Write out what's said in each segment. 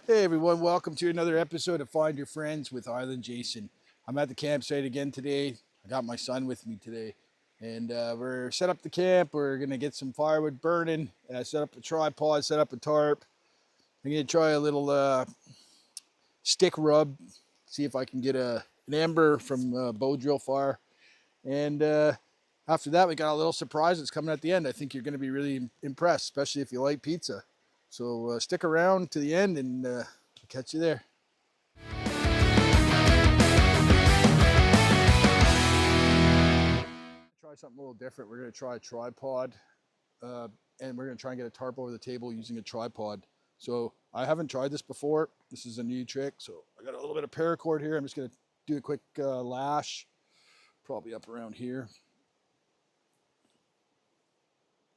Hey everyone, welcome to another episode of Find Your Friends with Island Jason. I'm at the campsite again today. I got my son with me today, and we're set up the camp. We're gonna get some firewood burning. Set up a tripod, set up a tarp. I'm gonna try a little stick rub, see if I can get an ember from bow drill fire. And after that, we got a little surprise that's coming at the end. I think you're gonna be really impressed, especially if you like pizza. So stick around to the end and I'll catch you there. Try something a little different. We're going to try a tripod and we're going to try and get a tarp over the table using a tripod. So I haven't tried this before. This is a new trick. So I got a little bit of paracord here. I'm just going to do a quick lash, probably up around here.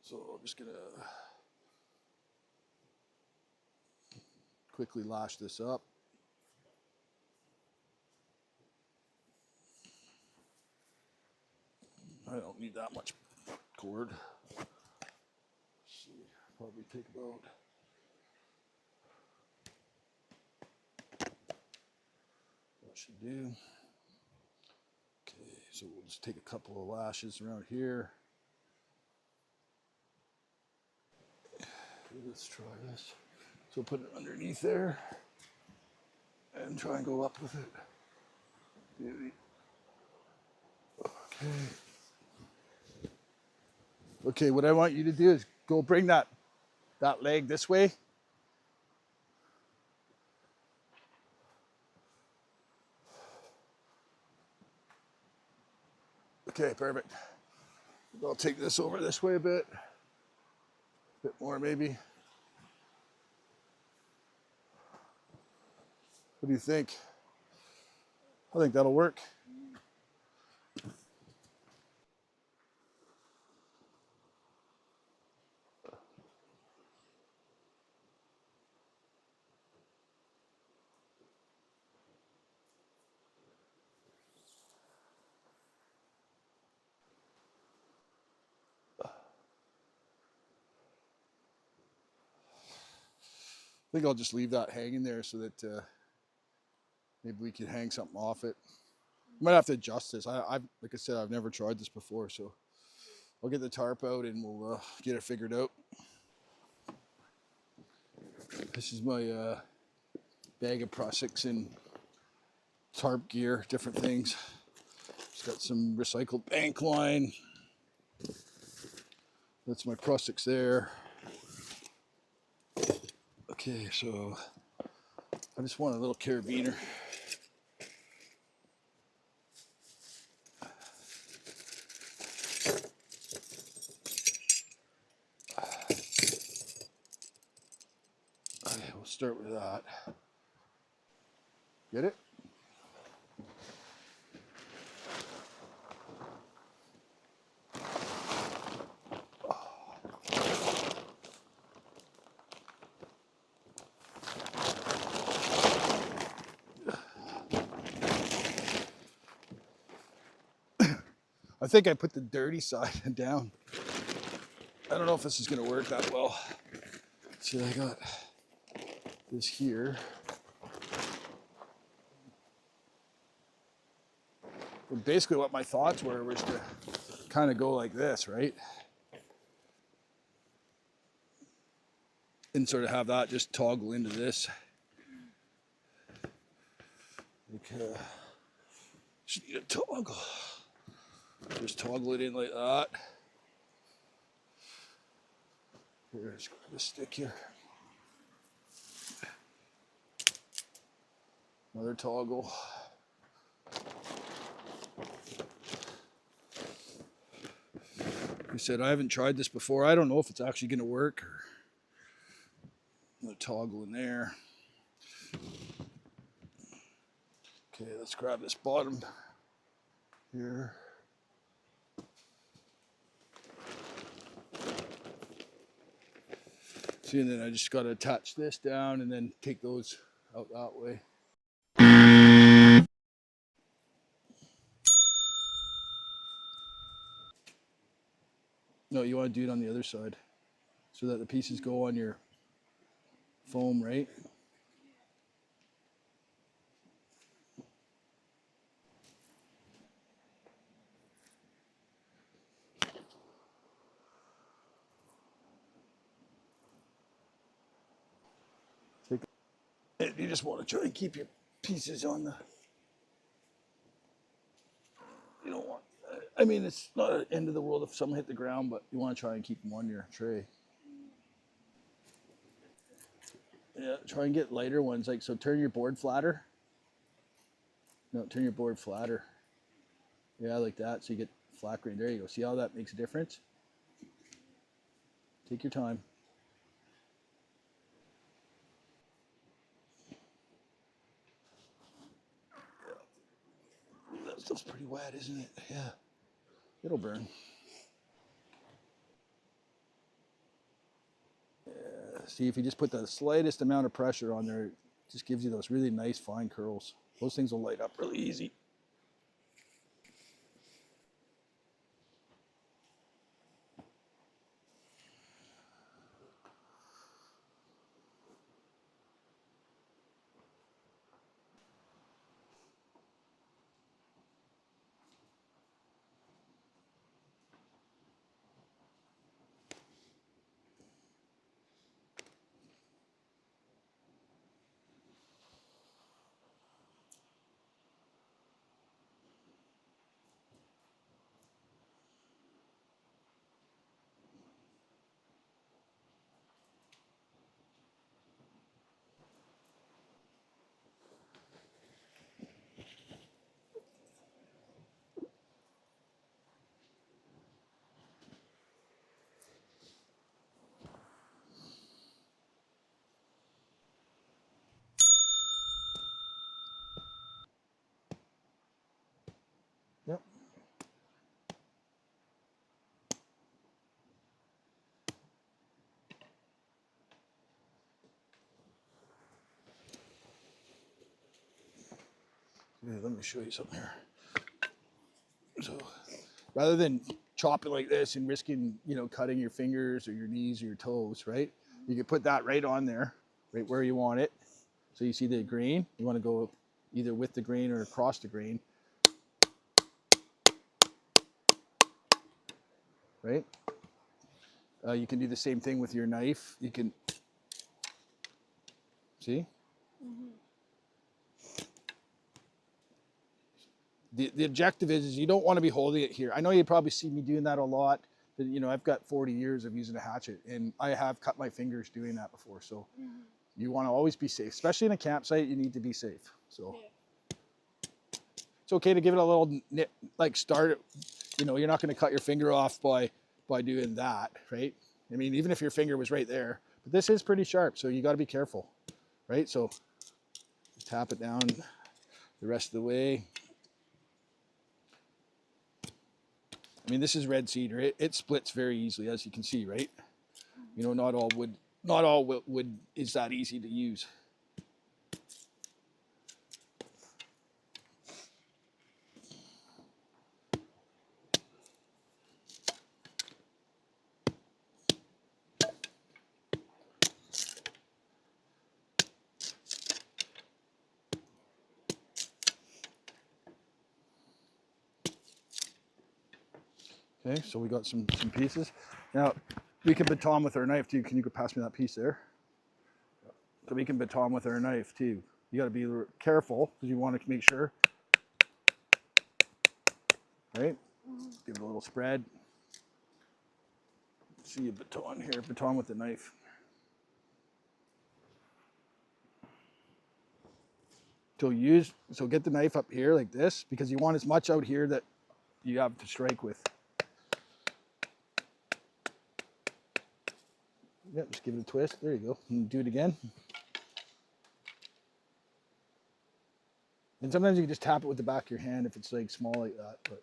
So I'm just going to quickly lash this up. I don't need that much cord. Let's see, probably take about that should do. Okay, so we'll just take a couple of lashes around here. Let's try this. So put it underneath there and try and go up with it. Beauty. Okay. Okay, what I want you to do is go bring that leg this way. Okay, perfect. I'll take this over this way a bit more maybe. What do you think? I think that'll work. I think I'll just leave that hanging there so that maybe we can hang something off it. I might have to adjust this. Like I said, I've never tried this before, so I'll get the tarp out and we'll get it figured out. This is my bag of Prussics and tarp gear, different things. It's got some recycled bank line. That's my Prussics there. Okay, so I just want a little carabiner. Okay, we'll start with that. Get it? I think I put the dirty side down. I don't know if this is gonna work that well. See, I got this here. But basically what my thoughts were was to kind of go like this, right? And sort of have that just toggle into this. Like, just need a toggle. Just toggle it in like that. Here's the stick here. Another toggle. Like I said, I haven't tried this before. I don't know if it's actually going to work. Another toggle in there. Okay, let's grab this bottom here. See, and then I just got to attach this down and then take those out that way. No, you want to do it on the other side so that the pieces go on your foam, right? And you just want to try and keep your pieces on the, you don't want, I mean, it's not an end of the world if some hit the ground, but you want to try and keep them on your tray. Yeah, try and get lighter ones. Like, so turn your board flatter. No, turn your board flatter. Yeah, like that. So you get flat grain. There you go. See how that makes a difference? Take your time. That stuff's pretty wet, isn't it? Yeah. It'll burn. Yeah. See, if you just put the slightest amount of pressure on there, it just gives you those really nice fine curls. Those things will light up really easy. Yep. Yeah, let me show you something here. So rather than chopping like this and risking, cutting your fingers or your knees or your toes, right? You can put that right on there, right where you want it. So you see the grain, you want to go either with the grain or across the grain, right? You can do the same thing with your knife. You can, see? The objective is you don't want to be holding it here. I know you probably see me doing that a lot. But, I've got 40 years of using a hatchet, and I have cut my fingers doing that before. So you want to always be safe, especially in a campsite. You need to be safe. So it's okay to give it a little nip, like start. You're not going to cut your finger off by doing that, right? I mean, even if your finger was right there, but this is pretty sharp, so you got to be careful, right? So tap it down the rest of the way. I mean, this is red cedar. It splits very easily, as you can see, right? Not all wood is that easy to use. Okay, so we got some pieces. Now, we can baton with our knife too. Can you go pass me that piece there? So we can baton with our knife too. You got to be careful because you want to make sure, right? Give it a little spread. See a baton here, baton with the knife. So get the knife up here like this because you want as much out here that you have to strike with. Yeah, just give it a twist. There you go. And do it again. And sometimes you can just tap it with the back of your hand if it's like small like that. But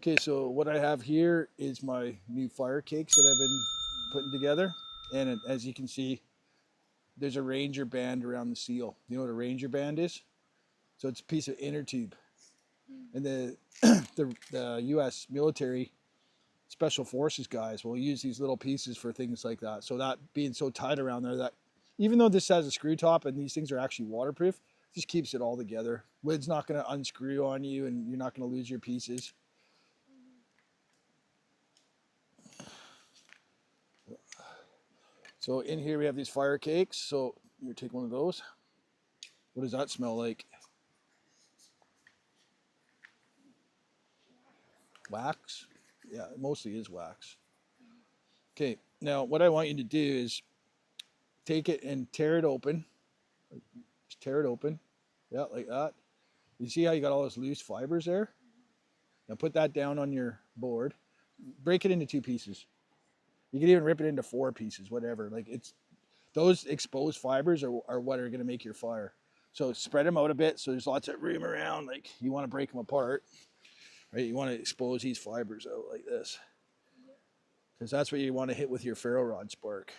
Okay, so what I have here is my new fire cakes that I've been putting together. And as you can see, there's a Ranger band around the seal. You know what a Ranger band is? So it's a piece of inner tube. And the U.S. military special forces guys will use these little pieces for things like that. So that being so tight around there that, even though this has a screw top and these things are actually waterproof, just keeps it all together. Lid's not going to unscrew on you and you're not going to lose your pieces. So in here we have these fire cakes. So you take one of those. What does that smell like? Wax? Yeah, it mostly is wax. Okay, now what I want you to do is take it and tear it open. Just tear it open. Yeah, like that. You see how you got all those loose fibers there? Now put that down on your board. Break it into 2 pieces. You can even rip it into 4 pieces, whatever. Like it's those exposed fibers are what are going to make your fire. So spread them out a bit so there's lots of room around. Like you want to break them apart, right? You want to expose these fibers out like this, because that's what you want to hit with your ferro rod spark.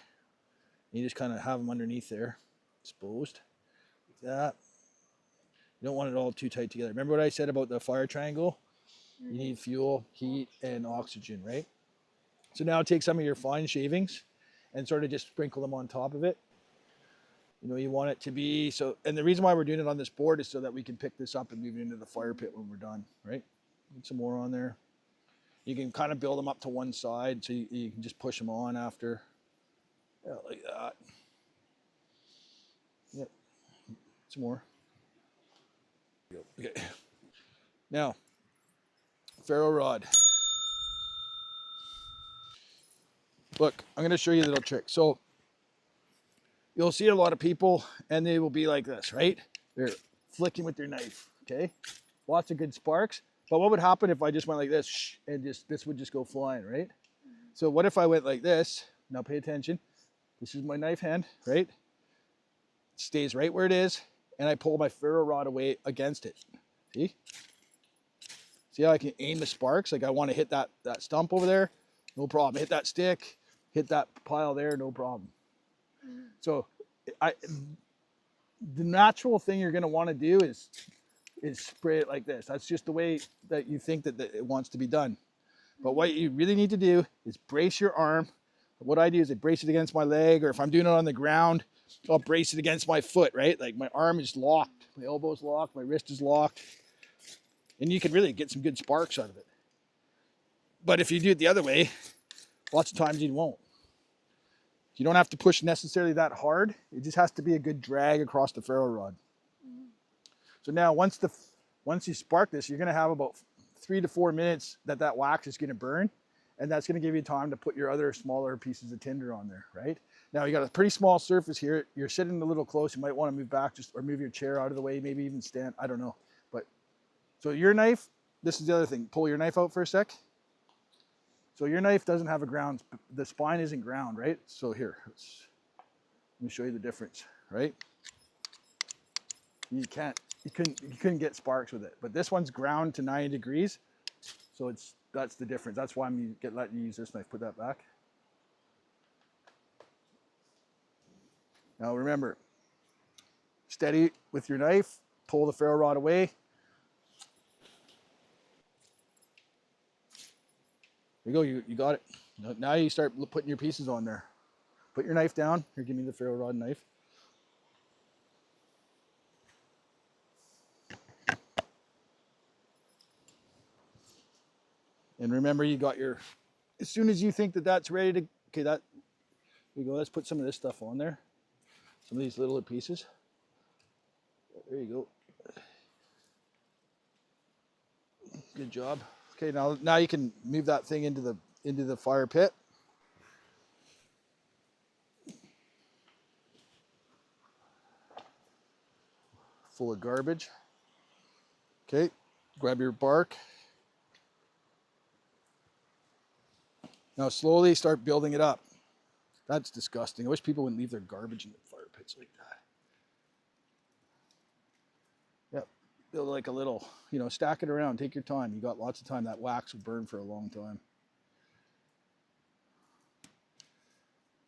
You just kind of have them underneath there, exposed, like that. You don't want it all too tight together. Remember what I said about the fire triangle? You need fuel, heat, and oxygen, right? So now take some of your fine shavings and sort of just sprinkle them on top of it. You know, you want it to be so, and the reason why we're doing it on this board is so that we can pick this up and move it into the fire pit when we're done, right? Get some more on there. You can kind of build them up to one side so you can just push them on after. Yeah, like that. Yep. Some more. Okay. Now, ferro rod. Look, I'm going to show you a little trick. So you'll see a lot of people and they will be like this, right? They're flicking with their knife, okay? Lots of good sparks. But what would happen if I just went like this and this would just go flying, right? So what if I went like this? Now pay attention. This is my knife hand, right? It stays right where it is, and I pull my ferro rod away against it. See? See how I can aim the sparks? Like I want to hit that stump over there, no problem. Hit that stick, hit that pile there, no problem. So the natural thing you're going to want to do is spray it like this. That's just the way that you think that it wants to be done. But what you really need to do is brace your arm. What I do is I brace it against my leg, or if I'm doing it on the ground, I'll brace it against my foot, right? Like my arm is locked, my elbow's locked, my wrist is locked. And you can really get some good sparks out of it. But if you do it the other way, lots of times you won't. You don't have to push necessarily that hard. It just has to be a good drag across the ferro rod. So now once you spark this, you're going to have about 3 to 4 minutes that wax is going to burn. And that's going to give you time to put your other smaller pieces of tinder on there, right? Now you got a pretty small surface here. You're sitting a little close. You might want to move back or move your chair out of the way, maybe even stand. I don't know. But so your knife, this is the other thing. Pull your knife out for a sec. So your knife doesn't have a ground. The spine isn't ground, right? So here, let me show you the difference, right? You couldn't get sparks with it. But this one's ground to 90 degrees. So that's the difference. That's why I'm letting you use this knife. Put that back. Now remember, steady with your knife, pull the ferro rod away. There you go, you got it. Now you start putting your pieces on there. Put your knife down. Here, give me the ferro rod knife. And remember, you got your, as soon as you think that that's ready to, okay, there you go. Let's put some of this stuff on there. Some of these little pieces. There you go. Good job. Okay, now you can move that thing into the fire pit. Full of garbage. Okay, grab your bark. Now slowly start building it up. That's disgusting. I wish people wouldn't leave their garbage in the fire pits like that. Yep, build like a little, stack it around. Take your time. You got lots of time. That wax will burn for a long time.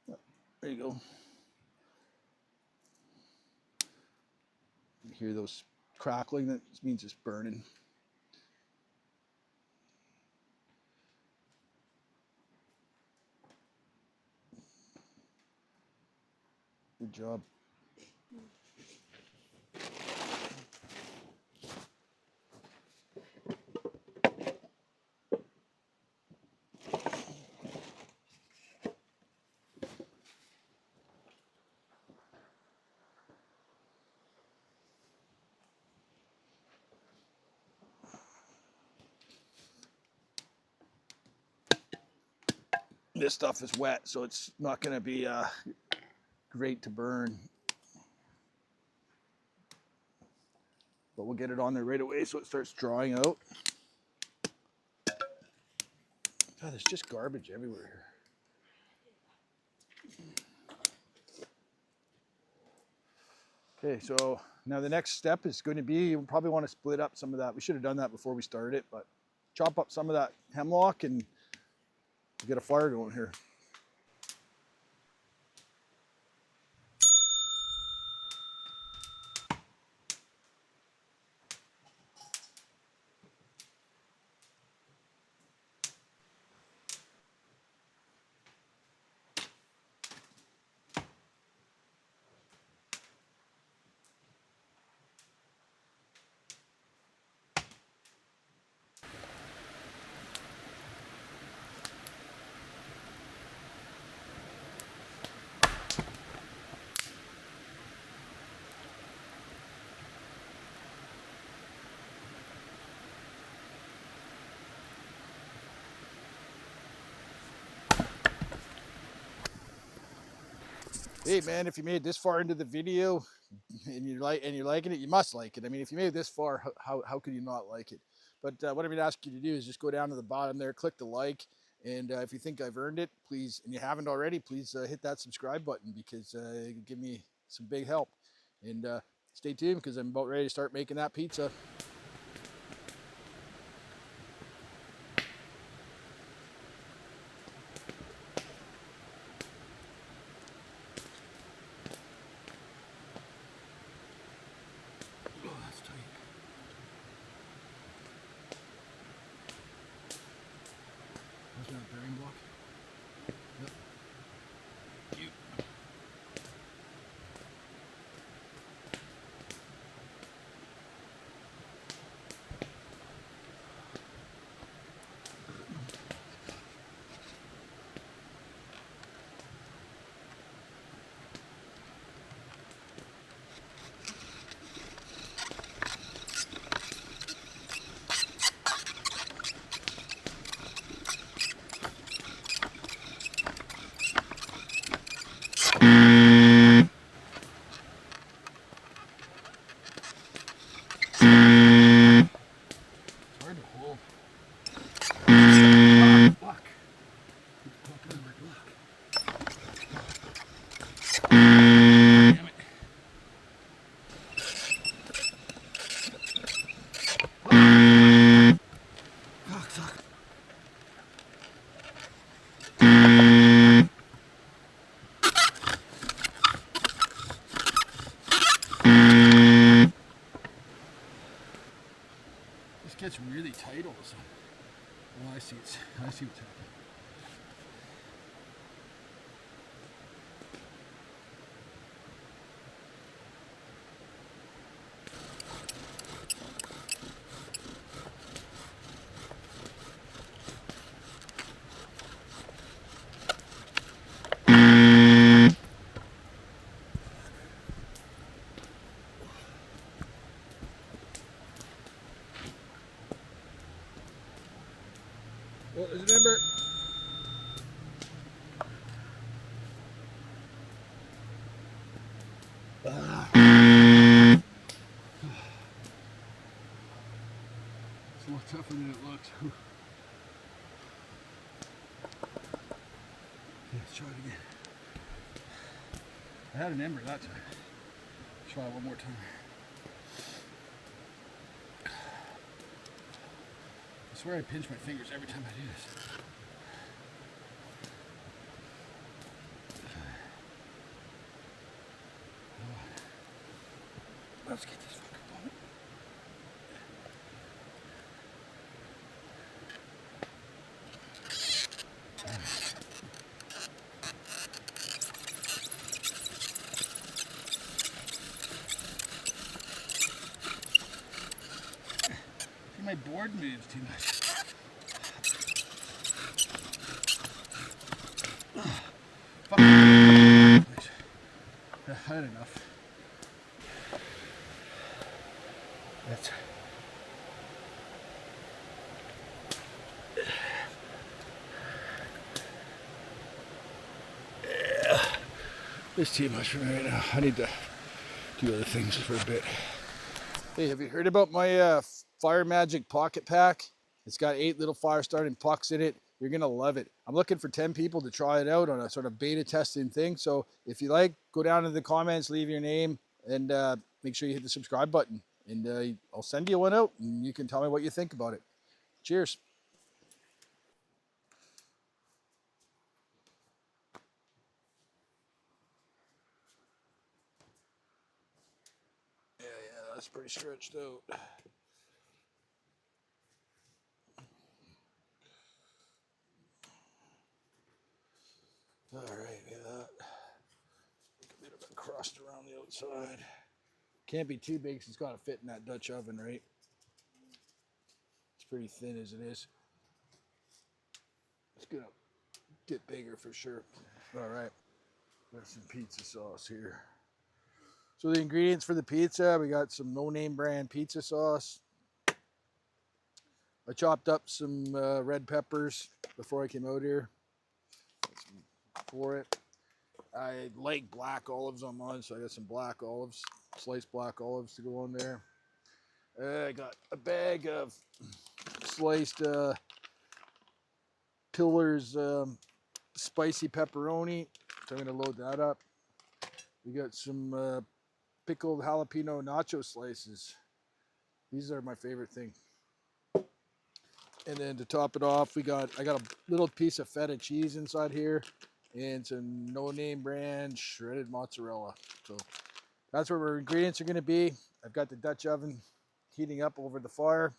Yep, there you go. You hear those crackling? That means it's burning. Good job. This stuff is wet, so it's not going to be great to burn. But we'll get it on there right away so it starts drying out. God, there's just garbage everywhere here. Okay, so now the next step is going to be, you probably want to split up some of that. We should have done that before we started it, but chop up some of that hemlock and get a fire going here. Hey man, if you made this far into the video and you're liking it, you must like it. I mean, if you made it this far, how could you not like it? But what I'm going to ask you to do is just go down to the bottom there, click the like, and if you think I've earned it, please, and you haven't already, please hit that subscribe button because it would give me some big help. And stay tuned because I'm about ready to start making that pizza. Bearing block. Yep. You. This gets really tight all of a sudden. Oh, I see what's happening. Well, there's an ember. It's a lot tougher than it looks. Okay, let's try it again. I had an ember that time. Let's try it one more time. I swear I pinch my fingers every time I do this. Let's get this fucker going. rewarding me is too much. Fuck. I had enough. That's. It's too much for me right now. I need to do other things for a bit. Hey, have you heard about my Fire Magic Pocket Pack? It's got 8 little fire starting pucks in it. You're going to love it. I'm looking for 10 people to try it out on a sort of beta testing thing. So if you like, go down in the comments, leave your name, and make sure you hit the subscribe button. And I'll send you one out, and you can tell me what you think about it. Cheers. Yeah, that's pretty stretched out. All right, yeah. A bit of a crust around the outside. Can't be too big because it's got to fit in that Dutch oven, right? It's pretty thin as it is. It's gonna get bigger for sure. All right, got some pizza sauce here. So the ingredients for the pizza, we got some no-name brand pizza sauce. I chopped up some red peppers before I came out here. For it, I like black olives on mine, so I got some black olives, sliced black olives to go on there. I got a bag of sliced Pillar's spicy pepperoni, so I'm gonna load that up. We got some pickled jalapeno nacho slices. These are my favorite thing. And then to top it off, I got a little piece of feta cheese inside here and some no-name brand shredded mozzarella. So that's where our ingredients are going to be. I've got the Dutch oven heating up over the fire.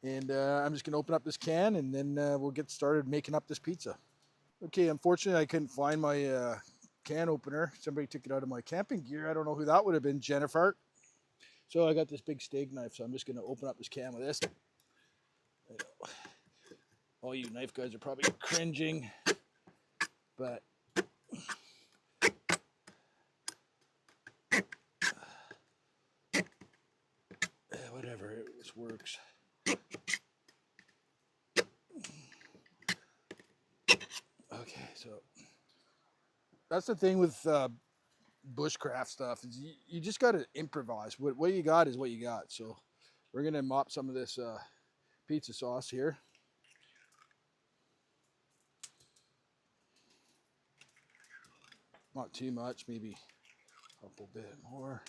And I'm just going to open up this can, and then we'll get started making up this pizza. Okay, unfortunately, I couldn't find my can opener. Somebody took it out of my camping gear. I don't know who that would have been, Jennifer. So I got this big steak knife, so I'm just going to open up this can with this. All you knife guys are probably cringing, but whatever, it just works. Okay, so that's the thing with bushcraft stuff is you just got to improvise. What you got is what you got. So we're gonna mop some of this pizza sauce here. Not too much, maybe a couple bit more.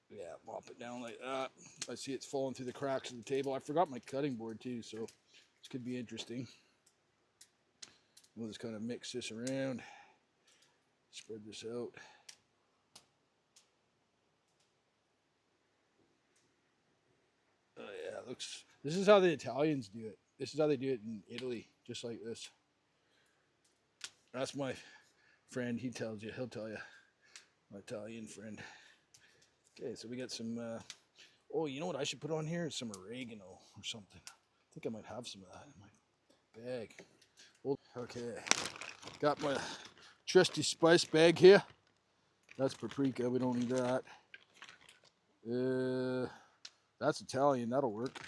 Yeah, mop it down like that. I see it's falling through the cracks of the table. I forgot my cutting board too, so this could be interesting. We'll just kind of mix this around, spread this out. Oh yeah, it looks. This is how the Italians do it. This is how they do it in Italy, just like this. That's my friend. He'll tell you. My Italian friend. Okay, so we got some. Oh, you know what I should put on here? Some oregano or something. I think I might have some of that in my bag. Okay, got my trusty spice bag here. That's paprika. We don't need that. That's Italian. That'll work.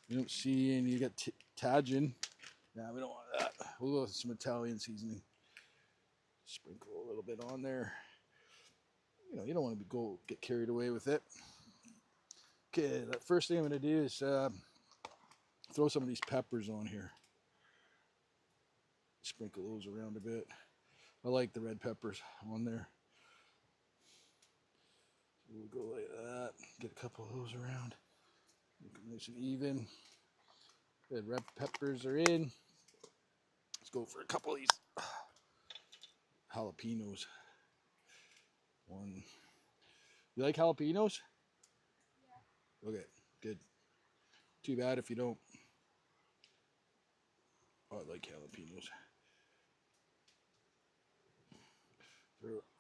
You don't see any. You got tagine. Nah, we don't want that. We'll go with some Italian seasoning. Sprinkle a little bit on there. You don't want to get carried away with it. Okay, the first thing I'm going to do is throw some of these peppers on here. Sprinkle those around a bit. I like the red peppers on there. So we'll go like that. Get a couple of those around. Make them nice and even. Good, red peppers are in. Let's go for a couple of these jalapenos. One. You like jalapenos? Yeah. Okay, good. Too bad if you don't. Oh, I like jalapenos.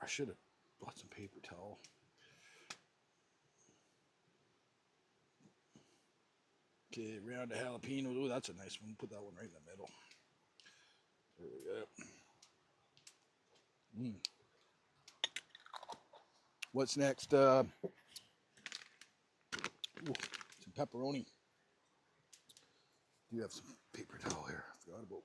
I should have bought some paper towel. Okay, round of jalapenos. Oh, that's a nice one. Put that one right in the middle. There we go. What's next? Ooh, some pepperoni. Do you have some paper towel here? I forgot about.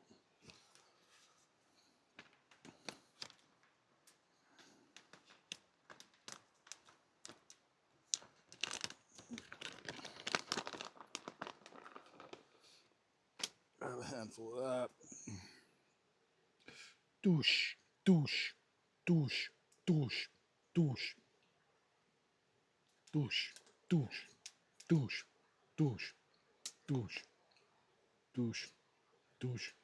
Grab a handful of that. Douche, douche, douche, douche, douche, douche, douche, douche, douche, douche, douche, douche, douche,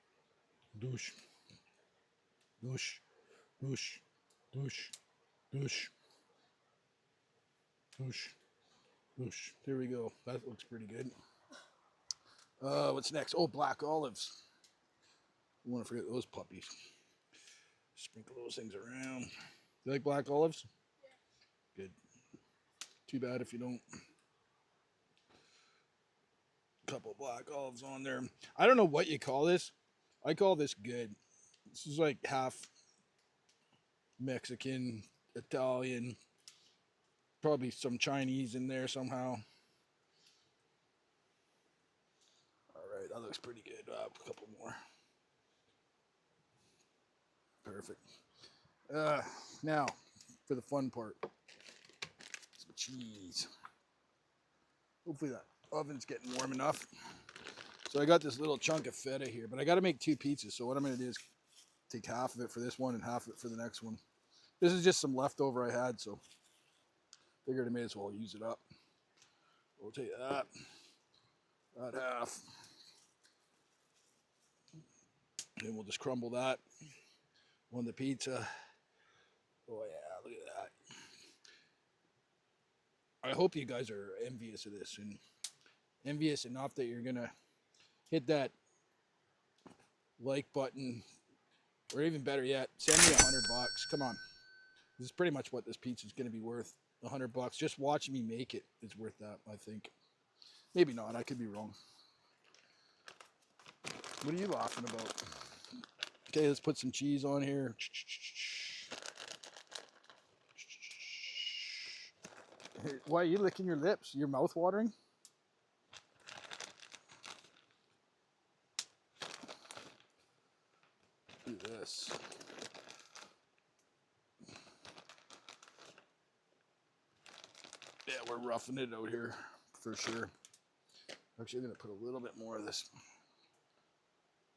douche, douche, douche, douche, douche, douche. There we go. That looks pretty good. What's next? Oh, black olives. You want to forget those puppies. Sprinkle those things around. You like black olives? Yeah. Good. Too bad if you don't. Couple black olives on there. I don't know what you call this. I call this good. This is like half Mexican, Italian, probably some Chinese in there somehow. All right, that looks pretty good. A couple more. Perfect. Now, for the fun part, some cheese. Hopefully that oven's getting warm enough. So I got this little chunk of feta here, but I got to make 2 pizzas. So what I'm going to do is take half of it for this one and half of it for the next one. This is just some leftover I had, so figured I may as well use it up. We'll take that half, and we'll just crumble that on the pizza. Oh yeah, look at that. I hope you guys are envious of this, and envious enough that you're gonna hit that like button, or even better yet, send me $100. Come on, this is pretty much what this pizza is gonna be worth. $100. Just watching me make it is worth that, I think. Maybe not. I could be wrong. What are you laughing about? Okay, let's put some cheese on here. Why are you licking your lips? Your mouth watering? Do this. Yeah, we're roughing it out here for sure. Actually, I'm going to put a little bit more of this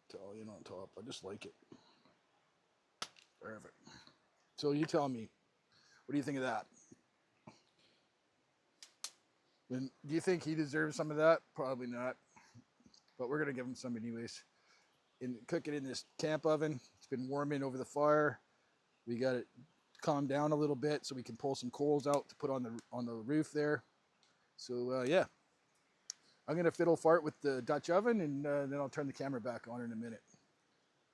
Italian on top. I just like it. Perfect. So you tell me, what do you think of that? And do you think he deserves some of that? Probably not. But we're going to give him some anyways. And cook it in this camp oven. It's been warming over the fire. We got it calmed down a little bit so we can pull some coals out to put on the roof there. So yeah, I'm gonna fiddle fart with the Dutch oven, and then I'll turn the camera back on in a minute.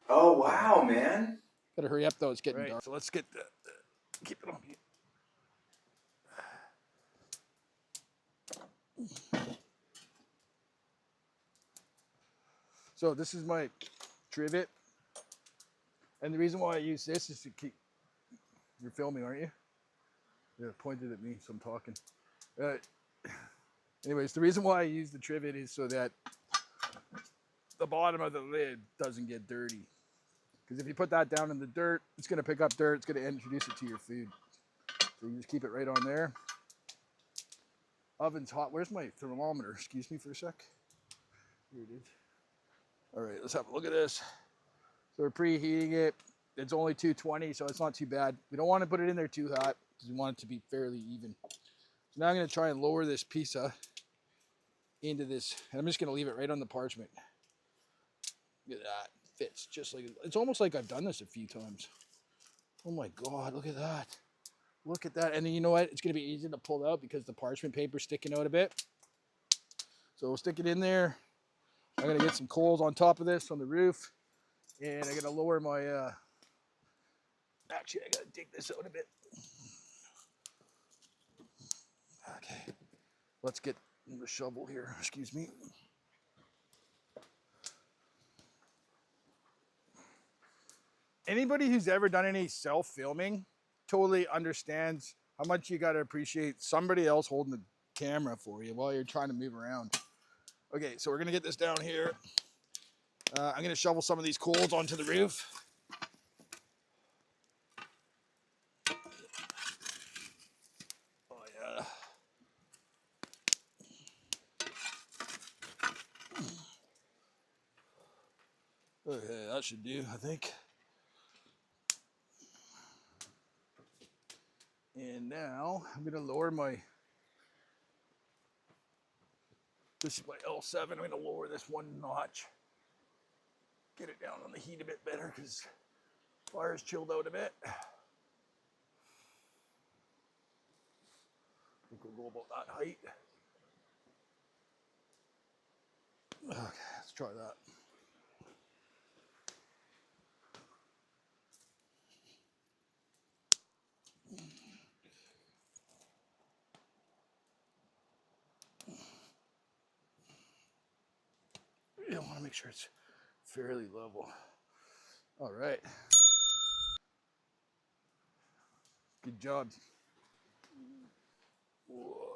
Oh wow, man! Gotta hurry up though; it's getting dark. So let's get keep it on. So this is my trivet, and the reason why I use this is to keep. You're filming, aren't you? Yeah, pointed at me, so I'm talking. Anyways, the reason why I use the trivet is so that the bottom of the lid doesn't get dirty. Because if you put that down in the dirt, it's going to pick up dirt. It's going to introduce it to your food. So you just keep it right on there. Oven's hot. Where's my thermometer? Excuse me for a sec. Here it is. All right, let's have a look at this. So we're preheating it. It's only 220, so it's not too bad. We don't want to put it in there too hot because we want it to be fairly even. So now I'm going to try and lower this pizza into this, and I'm just going to leave it right on the parchment. Look at that. Fits just like, it's almost like I've done this a few times. Oh my God, look at that. Look at that. And then you know what? It's going to be easy to pull out because the parchment paper's sticking out a bit. So we'll stick it in there. I'm going to get some coals on top of this on the roof. And I'm going to lower my, actually I got to dig this out a bit. Okay. Let's get the shovel here. Excuse me. Anybody who's ever done any self-filming totally understands how much you got to appreciate somebody else holding the camera for you while you're trying to move around. Okay, so we're gonna get this down here. I'm gonna shovel some of these coals onto the roof. Oh yeah. Okay, that should do, I think. And now I'm gonna lower this is my L7. I'm gonna lower this one notch. Get it down on the heat a bit better because fire's chilled out a bit. I think we'll go about that height. Okay, let's try that. You want to make sure it's fairly level. All right. Good job. Whoa.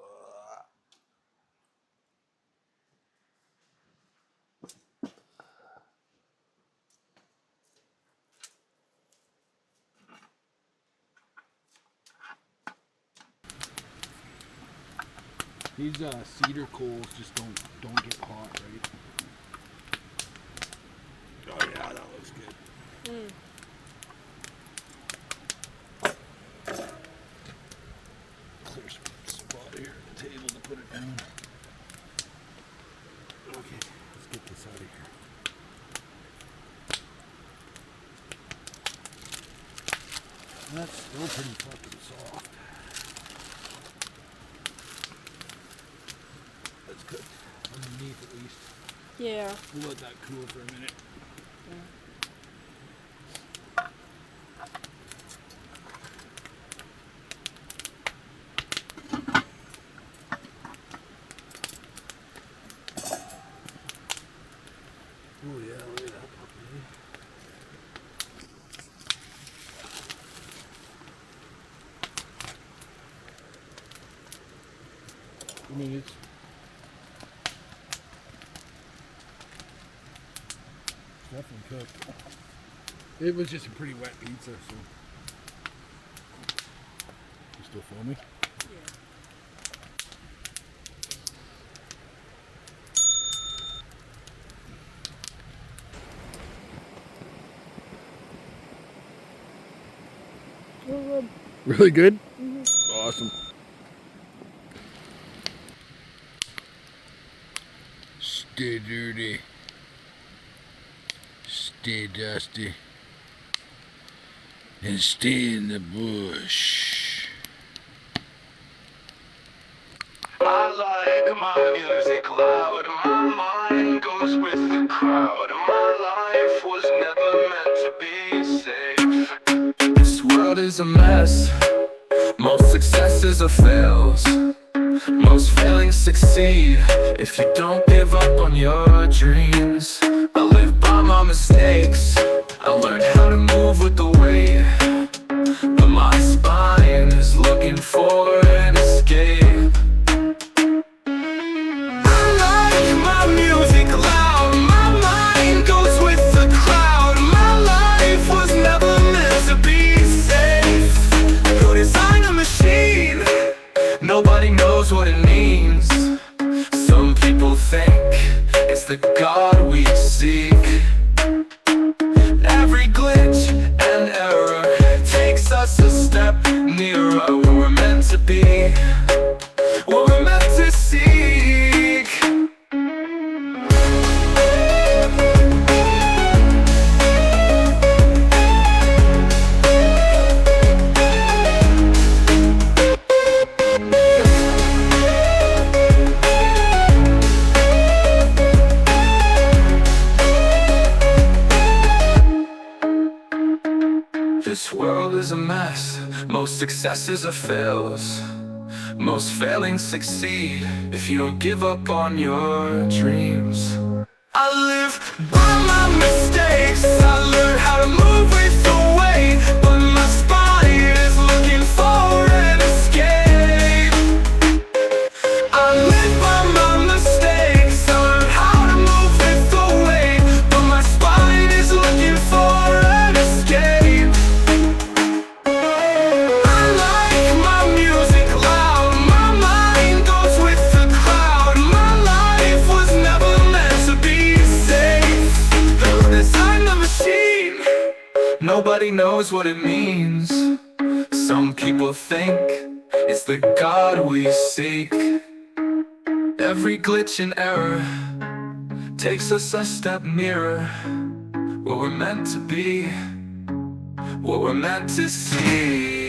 These cedar coals just don't get hot, right? Oh yeah, that looks good. Clear spot here at the table to put it down. Okay, let's get this out of here. That's still pretty fucking soft. That's good. Underneath at least. Yeah. We'll let that cool for a minute. Oh yeah, look at that puppy. I mean, it's definitely cooked. It was just a pretty wet pizza, so. You still filming? Good. Really good? Mm-hmm. Awesome. Stay dirty. Stay dusty. And stay in the bush. I like my music loud, my mind goes with the crowd. My life was never meant to be safe. This world is a mess, most successes are fails. Most failings succeed if you don't give up on your dreams. I live by my mistakes, I learned how to move with the weight, but my spine is looking for an escape. Nobody knows what it means. Some people think it's the God we seek. Every glitch and error takes us a step nearer where we're meant to be, what we're meant to seek. This world is a mess, most successes are fails. Most failings succeed if you don't give up on your dreams. I live by my mistakes, I learned how to move with the Nobody knows what it means. Some people think it's the God we seek. Every glitch and error takes us a step nearer what we're meant to be, what we're meant to see.